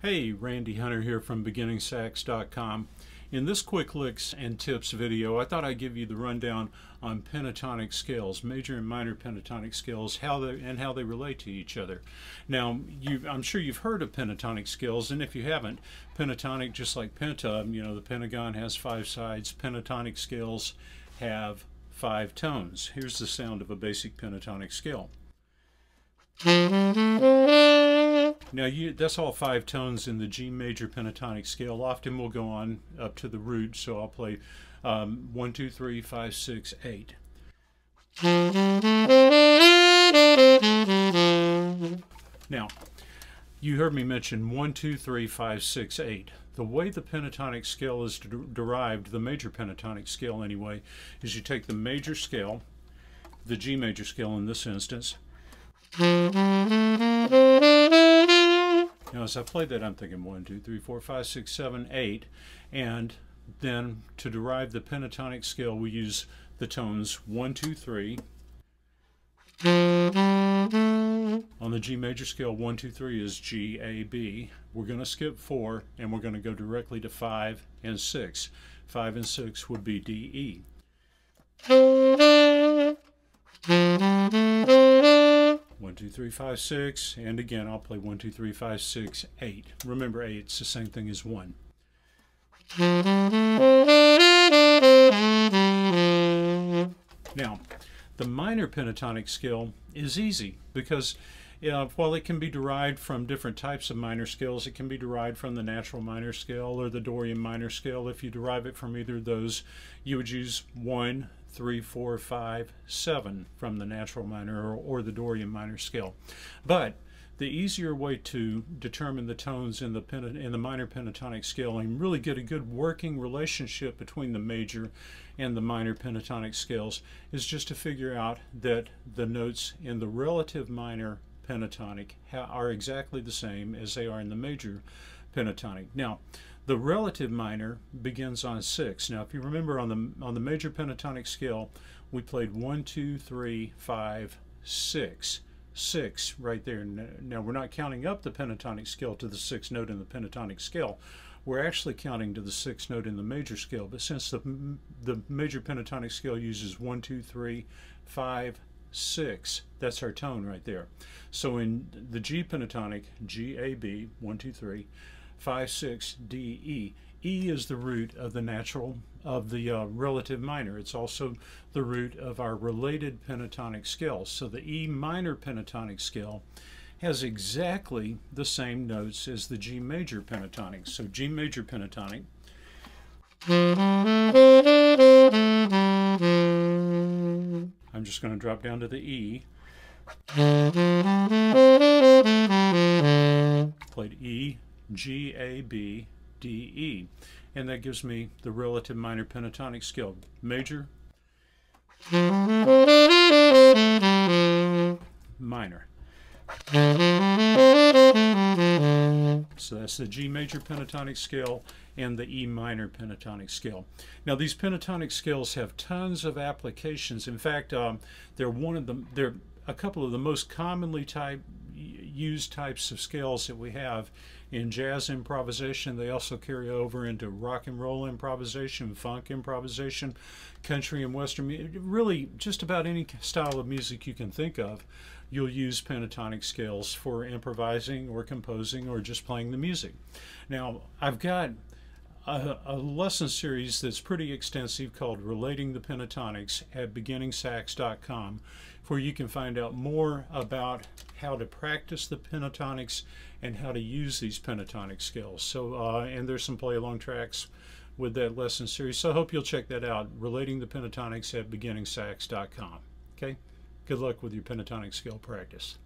Hey, Randy Hunter here from BeginningSax.com. In this quick licks and tips video, I thought I'd give you the rundown on pentatonic scales, major and minor pentatonic scales, how they relate to each other. Now, I'm sure you've heard of pentatonic scales, and if you haven't, pentatonic, just like penta, the pentagon has 5 sides. Pentatonic scales have 5 tones. Here's the sound of a basic pentatonic scale. Now that's all 5 tones in the G major pentatonic scale. Often we'll go on up to the root, so I'll play 1, 2, 3, 5, 6, 8. Now, you heard me mention 1, 2, 3, 5, 6, 8. The way the pentatonic scale is derived, the major pentatonic scale anyway, is you take the major scale, the G major scale in this instance. Now, as I play that, I'm thinking 1, 2, 3, 4, 5, 6, 7, 8, and then to derive the pentatonic scale, we use the tones 1, 2, 3. On the G major scale, 1, 2, 3 is G, A, B. We're going to skip 4, and we're going to go directly to 5 and 6. 5 and 6 would be D, E. 1, 2, 3, 5, 6, and again I'll play 1, 2, 3, 5, 6, 8. Remember, 8, it's the same thing as 1. Now, the minor pentatonic scale is easy because while it can be derived from different types of minor scales, it can be derived from the natural minor scale or the Dorian minor scale. If you derive it from either of those, you would use 1, 3, 4, 5, 7 from the natural minor or the Dorian minor scale. But the easier way to determine the tones in the minor pentatonic scale and really get a good working relationship between the major and the minor pentatonic scales is just to figure out that the notes in the relative minor pentatonic are exactly the same as they are in the major pentatonic. Now, the relative minor begins on 6. Now, if you remember on the major pentatonic scale, we played 1, 2, 3, 5, 6. 6 right there. Now, we're not counting up the pentatonic scale to the 6th note in the pentatonic scale. We're actually counting to the 6th note in the major scale. But since the major pentatonic scale uses 1, 2, 3, 5, 6, that's our tone right there. So in the G pentatonic, G, A, B, 1, 2, 3, 5, 6, D, E. E is the root of the relative minor. It's also the root of our related pentatonic scales. So the E minor pentatonic scale has exactly the same notes as the G major pentatonic. So G major pentatonic. I'm just going to drop down to the E. Played E, G, A, B, D, E. And that gives me the relative minor pentatonic scale. Major, minor. So that's the G major pentatonic scale and the E minor pentatonic scale. Now, these pentatonic scales have tons of applications. In fact, they're a couple of the most commonly used types of scales that we have in jazz improvisation. They also carry over into rock and roll improvisation, funk improvisation, country and western music. Really, just about any style of music you can think of, you'll use pentatonic scales for improvising or composing or just playing the music. Now, I've got a lesson series that's pretty extensive called Relating the Pentatonics at BeginningSax.com, where you can find out more about how to practice the pentatonics and how to use these pentatonic scales. So, and there's some play-along tracks with that lesson series. So I hope you'll check that out, Relating the Pentatonics at BeginningSax.com. Okay? Good luck with your pentatonic scale practice.